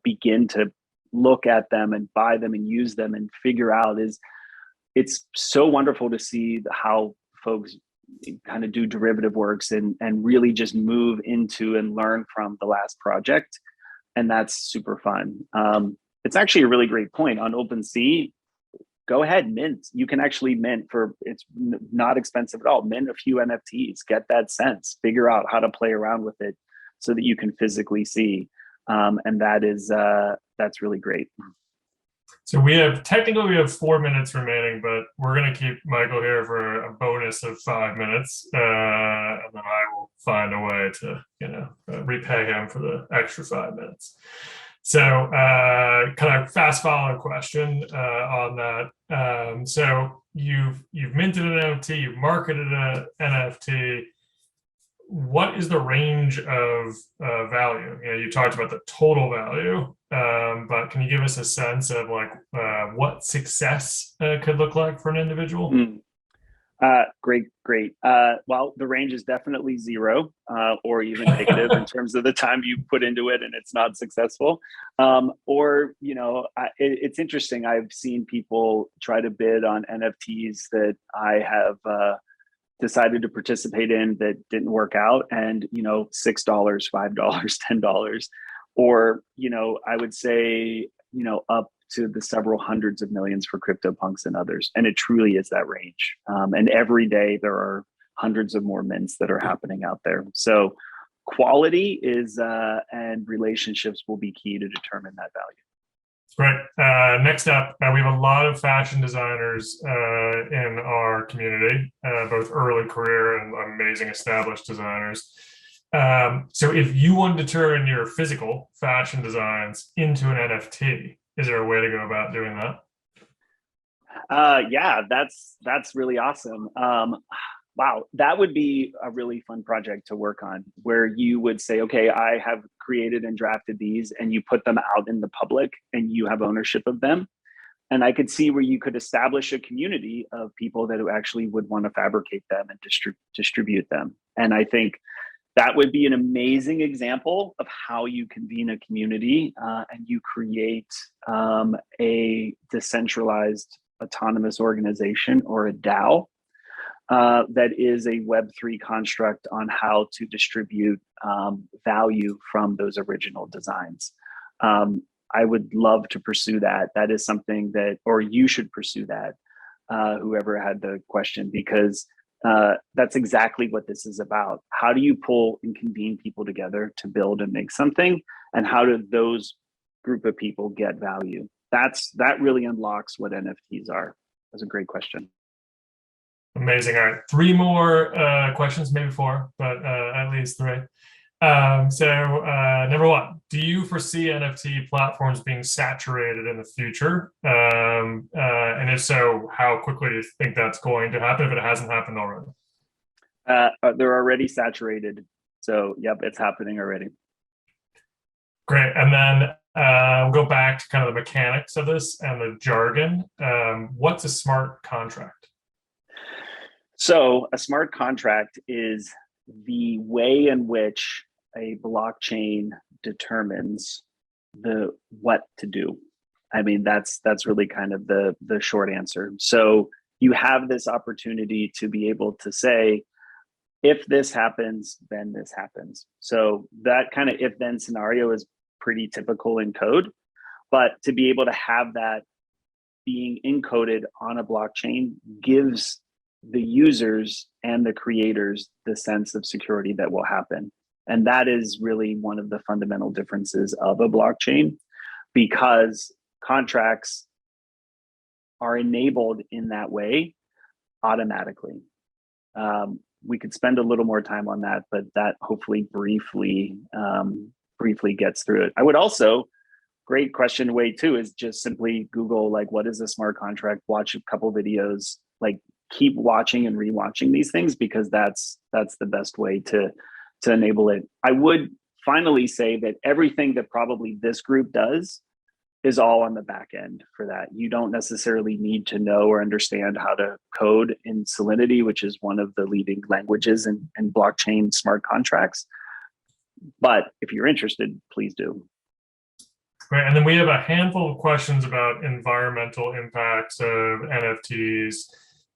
begin to look at them and buy them and use them and figure out, is it's so wonderful to see how folks kind of do derivative works and really just move into and learn from the last project. And that's super fun. It's actually a really great point on OpenSea. Go ahead, mint. You can actually mint it's not expensive at all. Mint a few NFTs, get that sense, figure out how to play around with it so that you can physically see. And that's really great. So we have 4 minutes remaining, but we're going to keep Michael here for a bonus of 5 minutes. And then I will find a way to, repay him for the extra 5 minutes. So kind of fast following question on that. So you've minted an NFT, you've marketed an NFT. What is the range of value? You talked about the total value, but can you give us a sense of what success could look like for an individual? Great. Well, the range is definitely 0 or even negative in terms of the time you put into it and it's not successful. It's interesting. I've seen people try to bid on NFTs that I have decided to participate in that didn't work out, and $6, $5, $10, or I would say up to the several hundreds of millions for CryptoPunks and others. And it truly is that range. And every day there are hundreds of more mints that are happening out there. So quality is and relationships will be key to determine that value. Great. Next up, we have a lot of fashion designers in our community, both early career and amazing established designers. So if you wanted to turn your physical fashion designs into an NFT, is there a way to go about doing that? Yeah, that's really awesome. Wow, that would be a really fun project to work on, where you would say, okay, I have created and drafted these, and you put them out in the public and you have ownership of them. And I could see where you could establish a community of people that actually would want to fabricate them and distribute them. And I think that would be an amazing example of how you convene a community and you create a decentralized autonomous organization, or a DAO, that is a Web3 construct on how to distribute value from those original designs. I would love to pursue that. That is something that, or you should pursue that, whoever had the question, because that's exactly what this is about. How do you pull and convene people together to build and make something? And how do those group of people get value? That really unlocks what NFTs are. That's a great question. Amazing. All right, 3 more questions, maybe 4, but at least 3. Number 1, do you foresee NFT platforms being saturated in the future? And if so, how quickly do you think that's going to happen if it hasn't happened already? They're already saturated. So, yep, it's happening already. Great. And then we'll go back to kind of the mechanics of this and the jargon. What's a smart contract? So a smart contract is the way in which a blockchain determines what to do. I mean, that's really kind of the short answer. So you have this opportunity to be able to say, if this happens, then this happens. So that kind of if-then scenario is pretty typical in code, but to be able to have that being encoded on a blockchain gives the users and the creators the sense of security that will happen. And that is really one of the fundamental differences of a blockchain, because contracts are enabled in that way automatically. We could spend a little more time on that, but that hopefully briefly gets through it. I would also, great question way too, is just simply Google, what is a smart contract? Watch a couple videos, keep watching and rewatching these things, because that's the best way to to enable it. I would finally say that everything that probably this group does is all on the back end for that. You don't necessarily need to know or understand how to code in Solidity, which is one of the leading languages in blockchain smart contracts. But if you're interested, please do. Right, and then we have a handful of questions about environmental impacts of NFTs.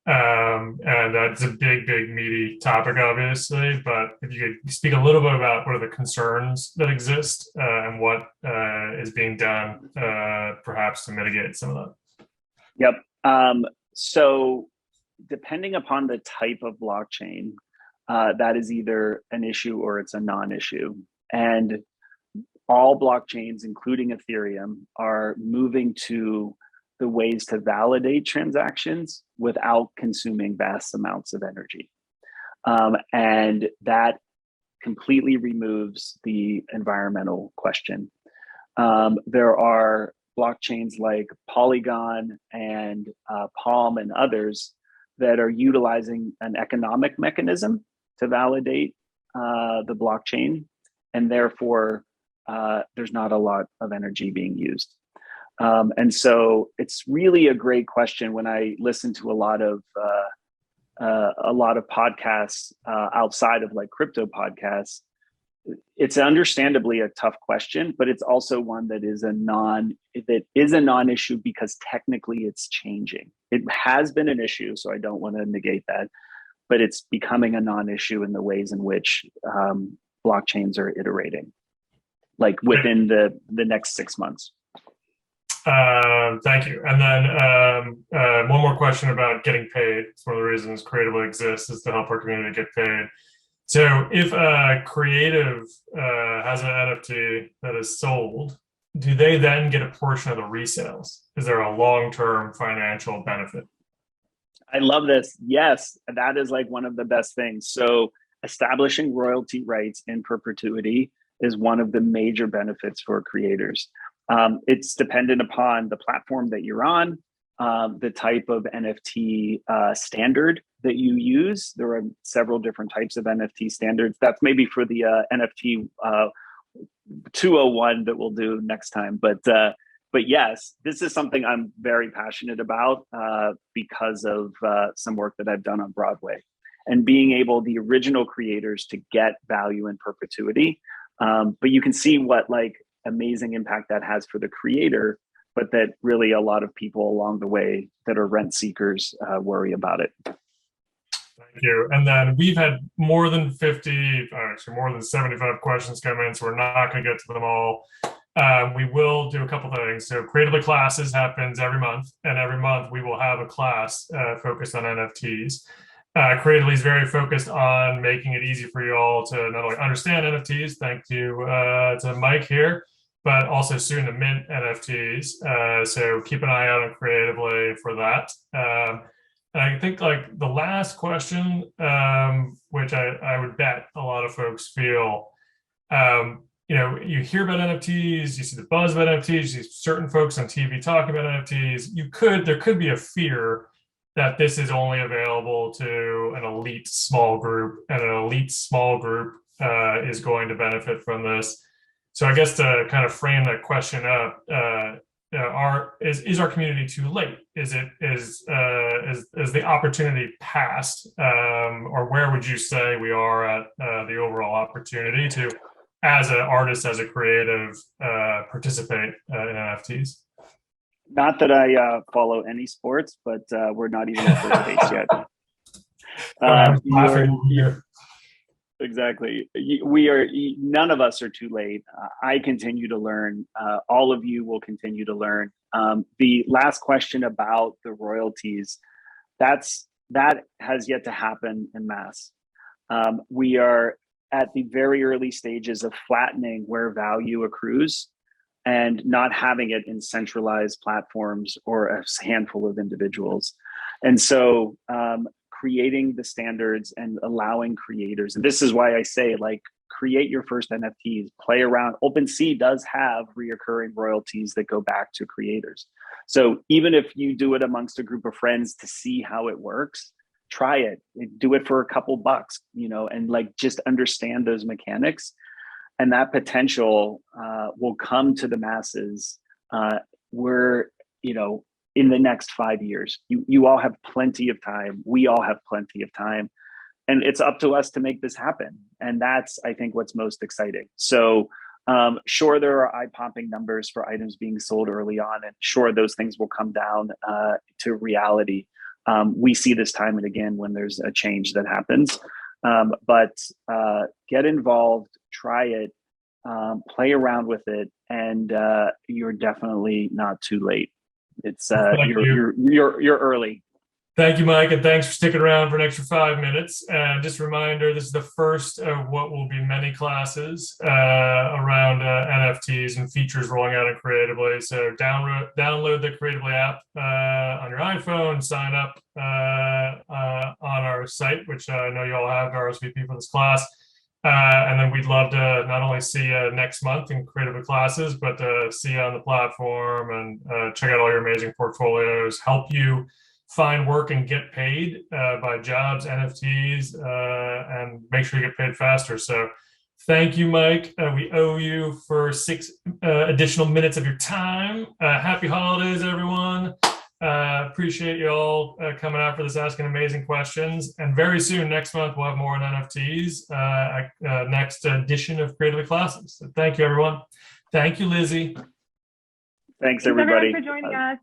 And that's a big, meaty topic, obviously. But if you could speak a little bit about what are the concerns that exist and what is being done, perhaps to mitigate some of that. Yep. So depending upon the type of blockchain, that is either an issue or it's a non-issue. And all blockchains, including Ethereum, are moving to the ways to validate transactions without consuming vast amounts of energy. And that completely removes the environmental question. There are blockchains like Polygon and Palm and others that are utilizing an economic mechanism to validate the blockchain, and therefore there's not a lot of energy being used. And so it's really a great question. When I listen to a lot of podcasts outside of like crypto podcasts, it's understandably a tough question, but it's also one that is a non-issue because technically it's changing. It has been an issue, so I don't want to negate that, but it's becoming a non-issue in the ways in which blockchains are iterating, like within the next 6 months. Thank you. And then one more question about getting paid. It's one of the reasons Creatively exists, is to help our community get paid. So if a creative has an NFT that is sold, do they then get a portion of the resales? Is there a long-term financial benefit? I love this. Yes, that is like one of the best things. So establishing royalty rights in perpetuity is one of the major benefits for creators. It's dependent upon the platform that you're on, the type of NFT standard that you use. There are several different types of NFT standards. That's maybe for the NFT 201 that we'll do next time. But yes, this is something I'm very passionate about because of some work that I've done on Broadway, and being able, the original creators, to get value in perpetuity. But you can see what like amazing impact that has for the creator, but that really a lot of people along the way that are rent seekers worry about it. Thank you. And then we've had more than 50, actually more than 75 questions come in, so we're not going to get to them all. We will do a couple things. So Creatively Classes happens every month, and every month we will have a class focused on NFTs. Creatively is very focused on making it easy for you all to not only understand NFTs, thank you to Mike here, but also soon to mint NFTs. So keep an eye out on Creatively for that. And I think like the last question, which I would bet a lot of folks feel, you know, you hear about NFTs, you see the buzz about NFTs, you see certain folks on TV talking about NFTs. There could be a fear that this is only available to an elite small group, and an elite small group is going to benefit from this. So I guess to kind of frame that question up, is our community too late? Is the opportunity past, or where would you say we are at the overall opportunity to, as an artist, as a creative, participate in NFTs? Not that I follow any sports, but we're not even at first base yet. Exactly. We are. None of us are too late. I continue to learn. All of you will continue to learn. The last question about the royalties, that has yet to happen en masse. We are at the very early stages of flattening where value accrues, and not having it in centralized platforms or a handful of individuals. And so creating the standards and allowing creators, and this is why I say, like, create your first NFTs, play around. OpenSea does have reoccurring royalties that go back to creators. So even if you do it amongst a group of friends to see how it works, try it, do it for a couple bucks, and like just understand those mechanics, and that potential will come to the masses. We're, in the next 5 years, you all have plenty of time. We all have plenty of time, and it's up to us to make this happen. And that's, I think, what's most exciting. So sure, there are eye-popping numbers for items being sold early on, and sure, those things will come down to reality. We see this time and again when there's a change that happens. But get involved, try it, play around with it, and you're definitely not too late. It's you're early. Thank you, Mike, and thanks for sticking around for an extra 5 minutes. Just a reminder, this is the first of what will be many classes around NFTs and features rolling out in Creatively. So download the Creatively app on your iPhone, sign up on our site, which I know you all have, RSVP for this class. And then we'd love to not only see you next month in Creatively classes, but to see you on the platform and check out all your amazing portfolios, help you find work and get paid by jobs, NFTs, and make sure you get paid faster. So thank you, Mike. We owe you for 6 additional minutes of your time. Happy holidays, everyone. Appreciate you all coming out for this, asking amazing questions. And very soon, next month, we'll have more on NFTs, next edition of Creatively Classes. So thank you, everyone. Thank you, Lizzie. Thanks, everybody. Thanks, everyone, for joining us.